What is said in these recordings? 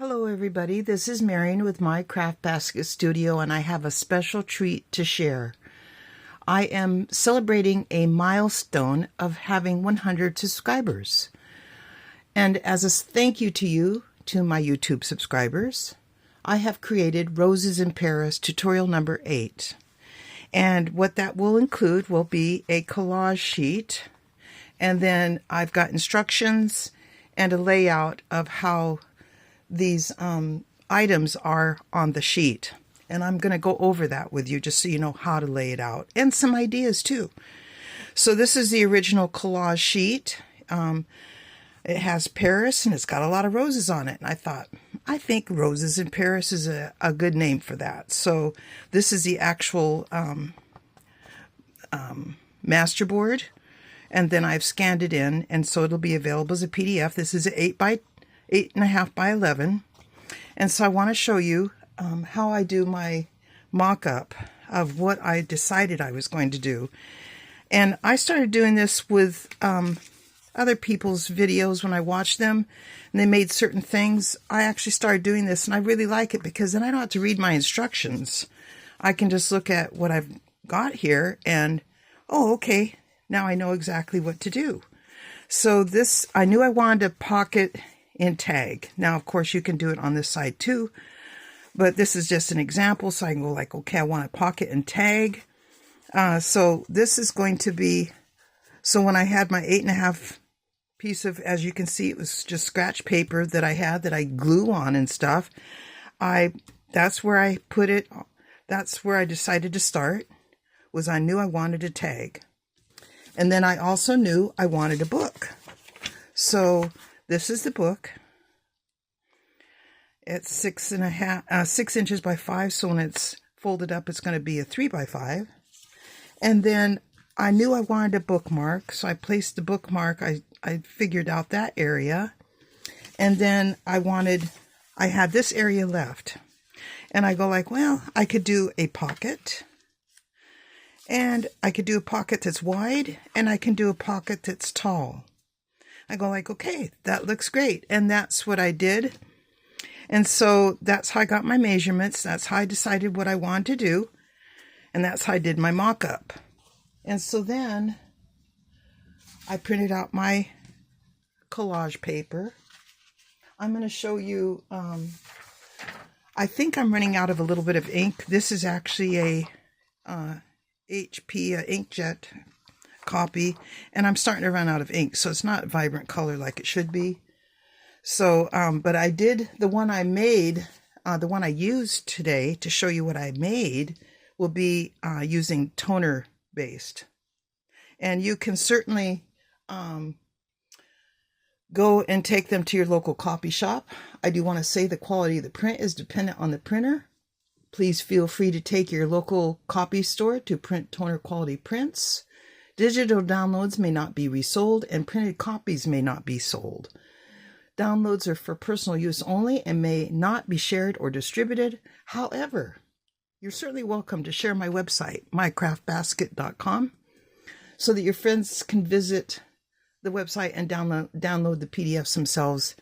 Hello everybody, this is Marion with MyCraftBasketStudio and I have a special treat to share. I am celebrating a milestone of having 100 subscribers. And as a thank you to you, to my YouTube subscribers, I have created Roses in Paris tutorial number 8. And what that will include will be a collage sheet, and then I've got instructions and a layout of how these items are on the sheet. And I'm going to go over that with you just so you know how to lay it out and some ideas too. So this is the original collage sheet. It has Paris and it's got a lot of roses on it. And I think Roses in Paris is a good name for that. So this is the actual masterboard. And then I've scanned it in, and so it'll be available as a PDF. This is 8.5 by 11. And so I want to show you how I do my mock-up of what I decided I was going to do. And I started doing this with other people's videos when I watched them, and they made certain things. I actually started doing this, and I really like it because then I don't have to read my instructions. I can just look at what I've got here and, oh, okay, now I know exactly what to do. So this, I knew I wanted to pocket and tag. Now, of course, you can do it on this side too, but this is just an example. So I can go like, okay, I want to pocket and tag. So this is going to be, so when I had my 8.5 piece of, as you can see, it was just scratch paper that I had that I glue on and stuff. That's where I put it. That's where I decided to start, was I knew I wanted to tag. And then I also knew I wanted a book. So this is the book. It's 6 inches by 5. So when it's folded up, it's going to be a 3 by 5. And then I knew I wanted a bookmark. So I placed the bookmark. I figured out that area. And then I had this area left. And I go like, well, I could do a pocket. And I could do a pocket that's wide, and I can do a pocket that's tall. I go like, okay, that looks great. And that's what I did. And so that's how I got my measurements. That's how I decided what I wanted to do. And that's how I did my mock-up. And so then I printed out my collage paper. I'm going to show you, I think I'm running out of a little bit of ink. This is actually a HP inkjet copy, and I'm starting to run out of ink, so it's not vibrant color like it should be. So but I did the one I made, the one I used today to show you what I made will be using toner based. And you can certainly go and take them to your local copy shop. I do want to say the quality of the print is dependent on the printer. Please feel free to take your local copy store to print toner quality prints. Digital downloads may not be resold, and printed copies may not be sold. Downloads are for personal use only and may not be shared or distributed. However, you're certainly welcome to share my website, MyCraftBasket.com, so that your friends can visit the website and download the PDFs themselves,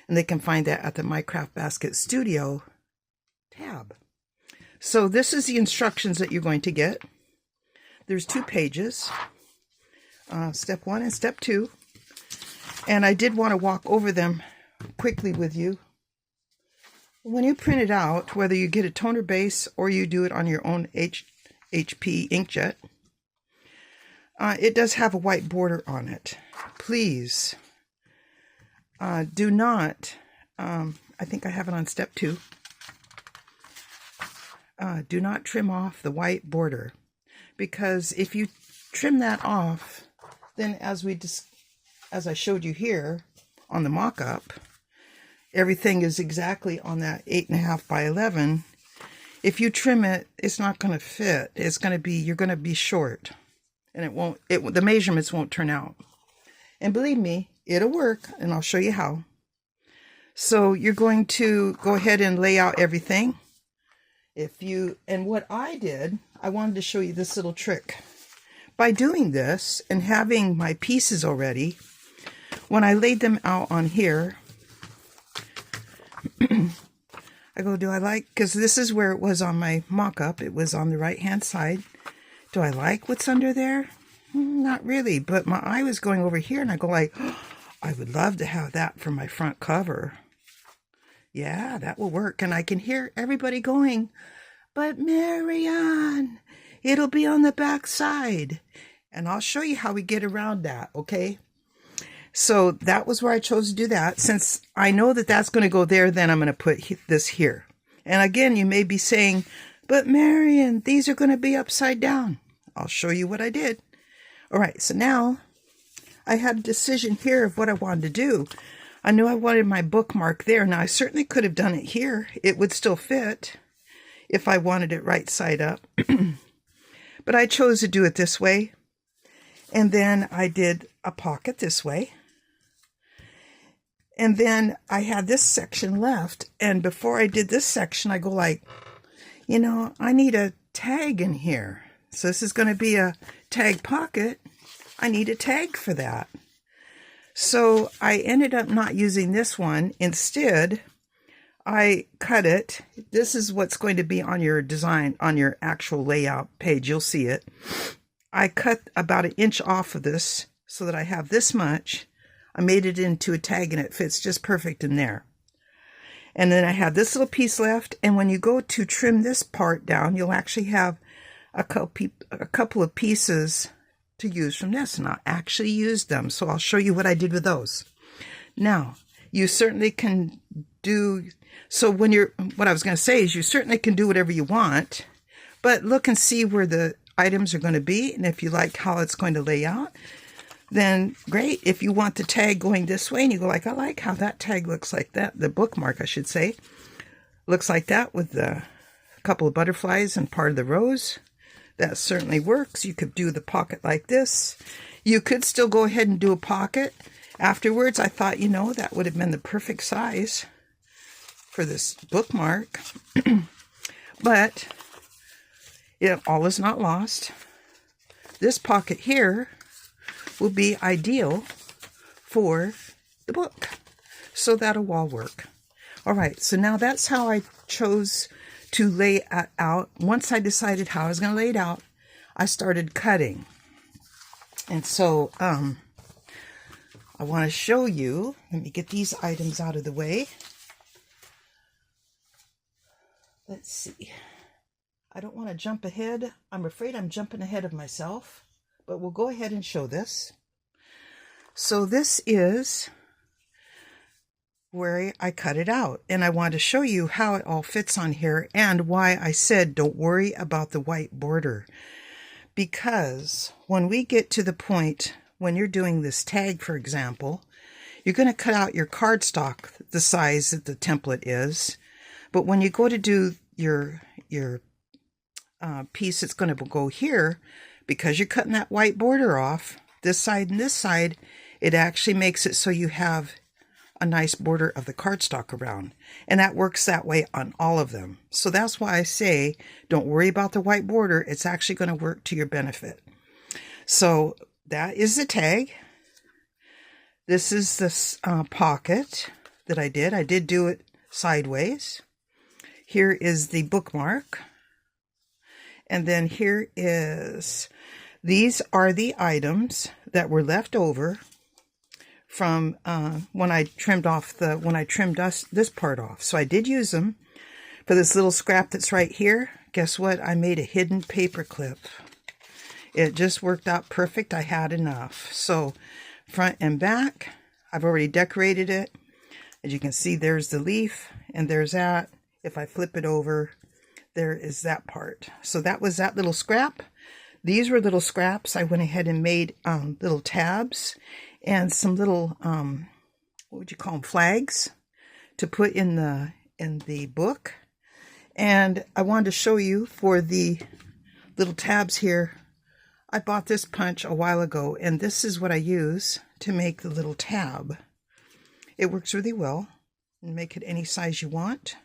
and they can find that at the MyCraftBasketStudio tab. So this is the instructions that you're going to get. There's 2 pages, step 1 and step 2. And I did want to walk over them quickly with you. When you print it out, whether you get a toner base or you do it on your own HP inkjet, it does have a white border on it. Please do not, I think I have it on step 2. Do not trim off the white border, because if you trim that off, then as I showed you here on the mock-up, everything is exactly on that 8.5 by 11. If you trim it, it's not going to fit. It's going to be, you're going to be short, and the measurements won't turn out. And believe me, it'll work, and I'll show you how. So you're going to go ahead and lay out everything. And what I did, I wanted to show you this little trick. By doing this and having my pieces already, when I laid them out on here, I go, do I like, because this is where it was on my mock-up. It was on the right-hand side. Do I like what's under there? Not really, but my eye was going over here, and I go like, oh, I would love to have that for my front cover. Yeah, that will work. And I can hear everybody going, but Marianne, it'll be on the back side. And I'll show you how we get around that, okay? So that was where I chose to do that. Since I know that that's going to go there, then I'm going to put this here. And again, you may be saying, but Marianne, these are going to be upside down. I'll show you what I did. All right, so now I had a decision here of what I wanted to do. I knew I wanted my bookmark there. Now, I certainly could have done it here. It would still fit if I wanted it right side up. But I chose to do it this way. And then I did a pocket this way. And then I had this section left. And before I did this section, I go like, you know, I need a tag in here. So this is going to be a tag pocket. I need a tag for that. So I ended up not using this one. Instead, I cut it. This is what's going to be on your design, on your actual layout page. You'll see it. I cut about 1 inch off of this so that I have this much. I made it into a tag and it fits just perfect in there. And then I have this little piece left. And when you go to trim this part down, you'll actually have a couple of pieces to use from this. And I actually used them. So I'll show you what I did with those. Now, you certainly can do, so when you're, what I was going to say is you certainly can do whatever you want. But look and see where the items are going to be. And if you like how it's going to lay out, then great. If you want the tag going this way and you go like, I like how that tag looks like that, the bookmark, I should say, looks like that with the couple of butterflies and part of the rose. That certainly works. You could do the pocket like this. You could still go ahead and do a pocket. Afterwards, I thought, you know, that would have been the perfect size for this bookmark. But all is not lost. This pocket here will be ideal for the book. So that'll all work. All right, so now that's how I chose to lay it out. Once I decided how I was going to lay it out, I started cutting. And so I want to show you, let me get these items out of the way. Let's see. I don't want to jump ahead. I'm afraid I'm jumping ahead of myself. But we'll go ahead and show this. So this is where I cut it out. And I want to show you how it all fits on here and why I said don't worry about the white border. Because when we get to the point when you're doing this tag, for example, you're going to cut out your cardstock the size that the template is. But when you go to do your piece that's going to go here, because you're cutting that white border off, this side and this side, it actually makes it so you have a nice border of the cardstock around. And that works that way on all of them. So that's why I say, don't worry about the white border. It's actually going to work to your benefit. So that is the tag. This is the pocket that I did. I did do it sideways. Here is the bookmark. And then here is, these are the items that were left over from when I trimmed this part off. So I did use them for this little scrap that's right here. Guess what? I made a hidden paper clip. It just worked out perfect. I had enough. So front and back, I've already decorated it. As you can see, there's the leaf and there's that. If I flip it over, there is that part. So that was that little scrap. These were little scraps. I went ahead and made little tabs and some little, what would you call them, flags to put in the book. And I wanted to show you for the little tabs here, I bought this punch a while ago, and this is what I use to make the little tab. It works really well. And make it any size you want.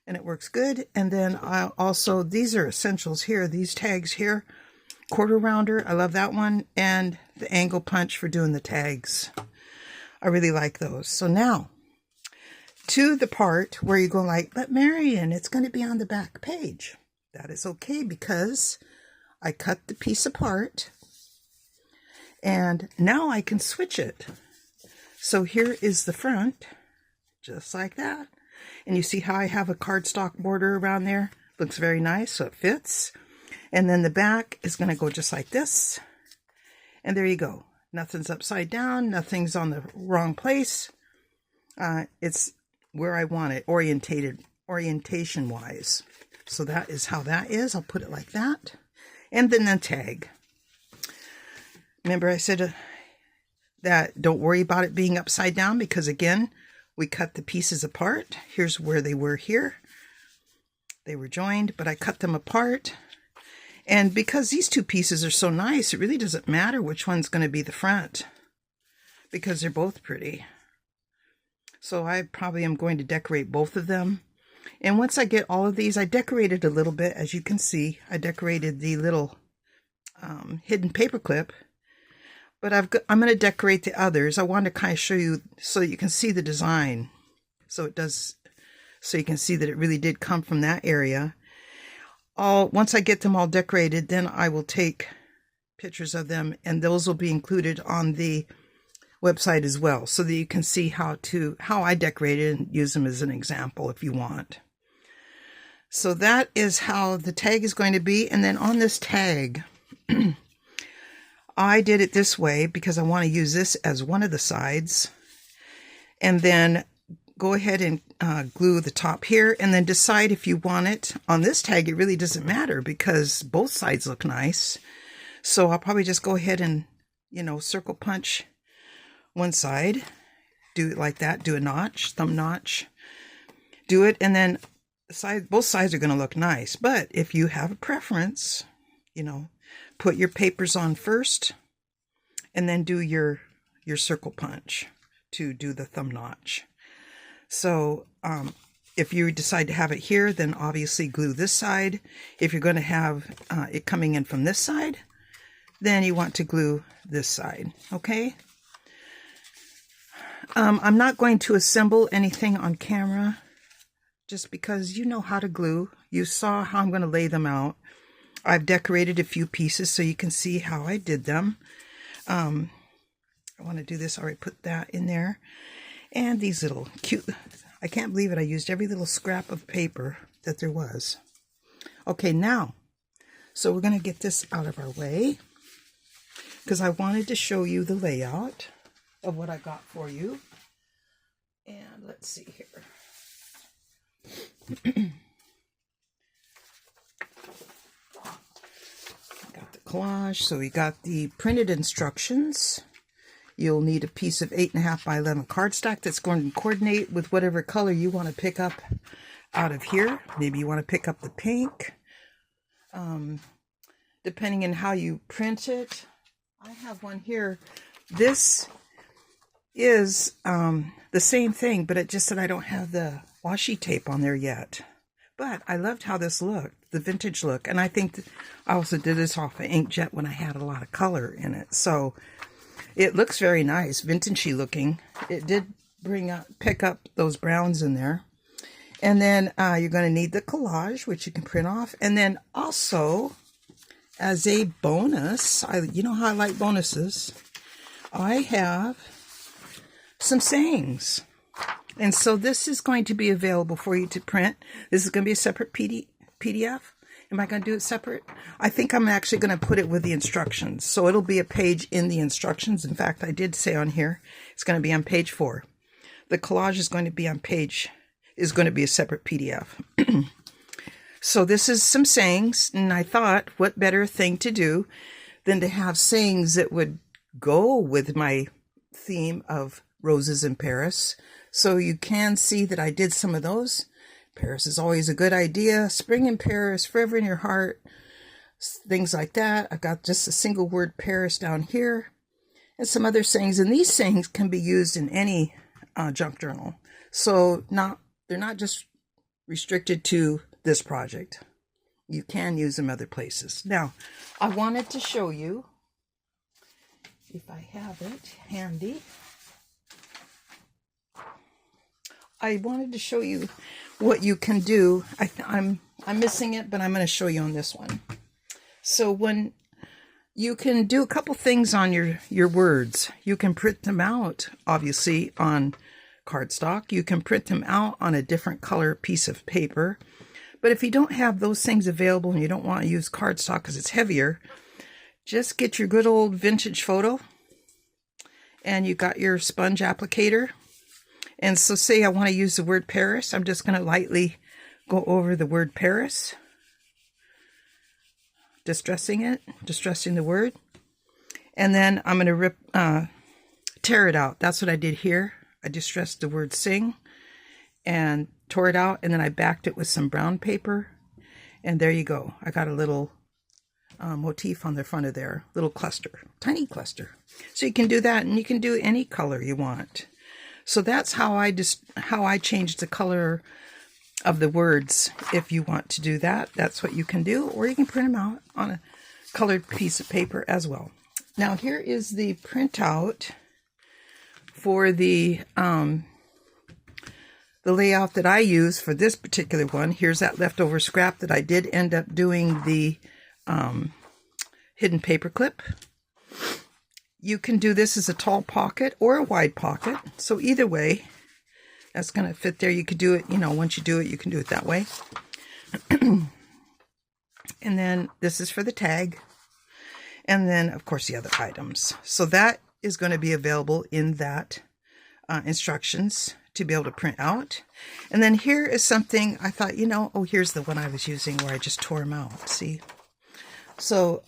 And it works good. And then I also, these are essentials here, these tags here. Quarter rounder, I love that one. And the angle punch for doing the tags. I really like those. So now, to the part where you go like, but Marion, it's going to be on the back page. That is okay because I cut the piece apart and now I can switch it. So here is the front, just like that. And you see how I have a cardstock border around there? Looks very nice, so it fits. And then the back is going to go just like this. And there you go. Nothing's upside down. Nothing's on the wrong place. It's where I want it, orientation-wise. So that is how that is. I'll put it like that. And then the tag. Remember I said that don't worry about it being upside down because, again, we cut the pieces apart. Here's where they were here. They were joined, but I cut them apart. And because these two pieces are so nice, it really doesn't matter which one's going to be the front because they're both pretty. So I probably am going to decorate both of them. And once I get all of these, I decorated a little bit. As you can see, I decorated the little hidden paper clip. But I'm going to decorate the others. I want to kind of show you so that you can see the design. So it does, so you can see that it really did come from that area. Once I get them all decorated, then I will take pictures of them, and those will be included on the website as well, so that you can see how I decorated and use them as an example if you want. So that is how the tag is going to be. And then on this tag, I did it this way because I want to use this as one of the sides. And then go ahead and glue the top here and then decide if you want it. On this tag, it really doesn't matter because both sides look nice. So I'll probably just go ahead and, circle punch one side. Do it like that. Do a notch, thumb notch. Do it, and then both sides are going to look nice. But if you have a preference, put your papers on first and then do your circle punch to do the thumb notch. So if you decide to have it here, then obviously glue this side. If you're going to have it coming in from this side, then you want to glue this side, okay? I'm not going to assemble anything on camera just because you know how to glue. You saw how I'm going to lay them out. I've decorated a few pieces so you can see how I did them. I want to do this. All right, put that in there. And these little cute, I can't believe it. I used every little scrap of paper that there was. Okay, now, so we're going to get this out of our way because I wanted to show you the layout of what I got for you. And let's see here. Got the collage. So we got the printed instructions. You'll need a piece of 8.5 by 11 cardstock that's going to coordinate with whatever color you want to pick up out of here. Maybe you want to pick up the pink. Depending on how you print it. I have one here. This is the same thing, but it just that I don't have the washi tape on there yet. But I loved how this looked, the vintage look. And I think I also did this off of inkjet when I had a lot of color in it. So it looks very nice, vintagey looking. It did pick up those browns in there. And then you're going to need the collage, which you can print off. And then also, as a bonus, you know how I like bonuses, I have some sayings. And so this is going to be available for you to print. This is going to be a separate PDF. Am I going to do it separate? I think I'm actually going to put it with the instructions. So it'll be a page in the instructions. In fact, I did say on here, it's going to be on page 4. The collage is going to be a separate PDF. So this is some sayings. And I thought, what better thing to do than to have sayings that would go with my theme of roses in Paris. So you can see that I did some of those. Paris is always a good idea. Spring in Paris, forever in your heart. Things like that. I've got just a single word Paris down here. And some other sayings. And these sayings can be used in any junk journal. So they're not just restricted to this project. You can use them other places. Now, I wanted to show you, if I have it handy, I wanted to show you what you can do. I'm missing it, but I'm going to show you on this one. So when you can do a couple things on your words. You can print them out, obviously, on cardstock. You can print them out on a different color piece of paper. But if you don't have those things available and you don't want to use cardstock because it's heavier, just get your good old vintage photo, and you got your sponge applicator. And so say I want to use the word Paris. I'm just going to lightly go over the word Paris, distressing the word. And then I'm going to tear it out. That's what I did here. I distressed the word sing and tore it out, and then I backed it with some brown paper. And there you go. I got a little motif on the front of there, little cluster, tiny cluster. So you can do that, and you can do any color you want. So that's how I changed the color of the words. If you want to do that, that's what you can do, or you can print them out on a colored piece of paper as well. Now here is the printout for the layout that I use for this particular one. Here's that leftover scrap that I did end up doing the hidden paper clip. You can do this as a tall pocket or a wide pocket. So either way, that's going to fit there. You could do it, once you do it, you can do it that way. And then this is for the tag. And then, of course, the other items. So that is going to be available in that instructions to be able to print out. And then here is something I thought, oh, here's the one I was using where I just tore them out. See? So,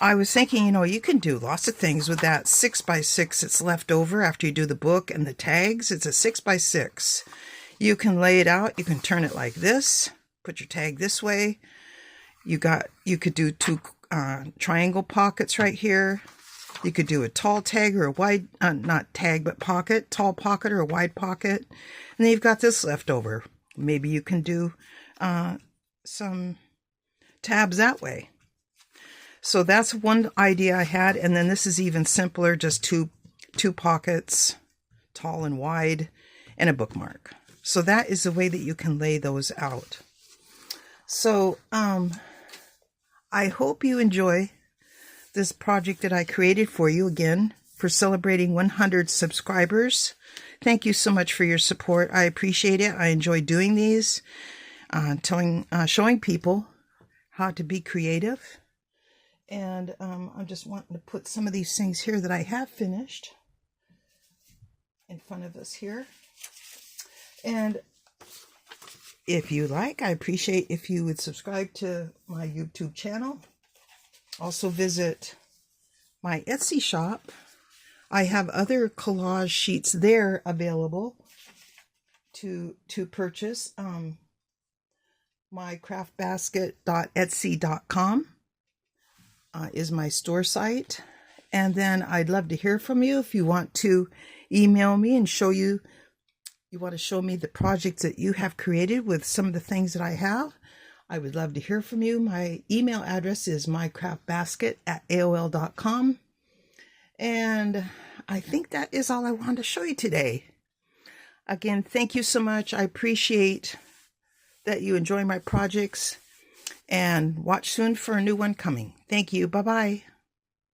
I was thinking, you can do lots of things with that 6x6 that's left over after you do the book and the tags. It's a 6x6. You can lay it out. You can turn it like this. Put your tag this way. You could do two triangle pockets right here. You could do a tall tag or a wide, not tag, but pocket, tall pocket or a wide pocket. And then you've got this left over. Maybe you can do some tabs that way. So that's one idea I had. And then this is even simpler, just two pockets, tall and wide, and a bookmark. So that is the way that you can lay those out. So I hope you enjoy this project that I created for you, again, for celebrating 100 subscribers. Thank you so much for your support. I appreciate it. I enjoy doing these, showing people how to be creative. And I'm just wanting to put some of these things here that I have finished in front of us here. And if you like, I appreciate if you would subscribe to my YouTube channel. Also visit my Etsy shop. I have other collage sheets there available to purchase. MyCraftBasketStudio.etsy.com is my store site. And then I'd love to hear from you if you want to email me and you want to show me the projects that you have created with some of the things that I have. I would love to hear from you. My email address is mycraftbasket@aol.com. And I think that is all I wanted to show you today. Again, thank you so much. I appreciate that you enjoy my projects. And watch soon for a new one coming. Thank you. Bye-bye.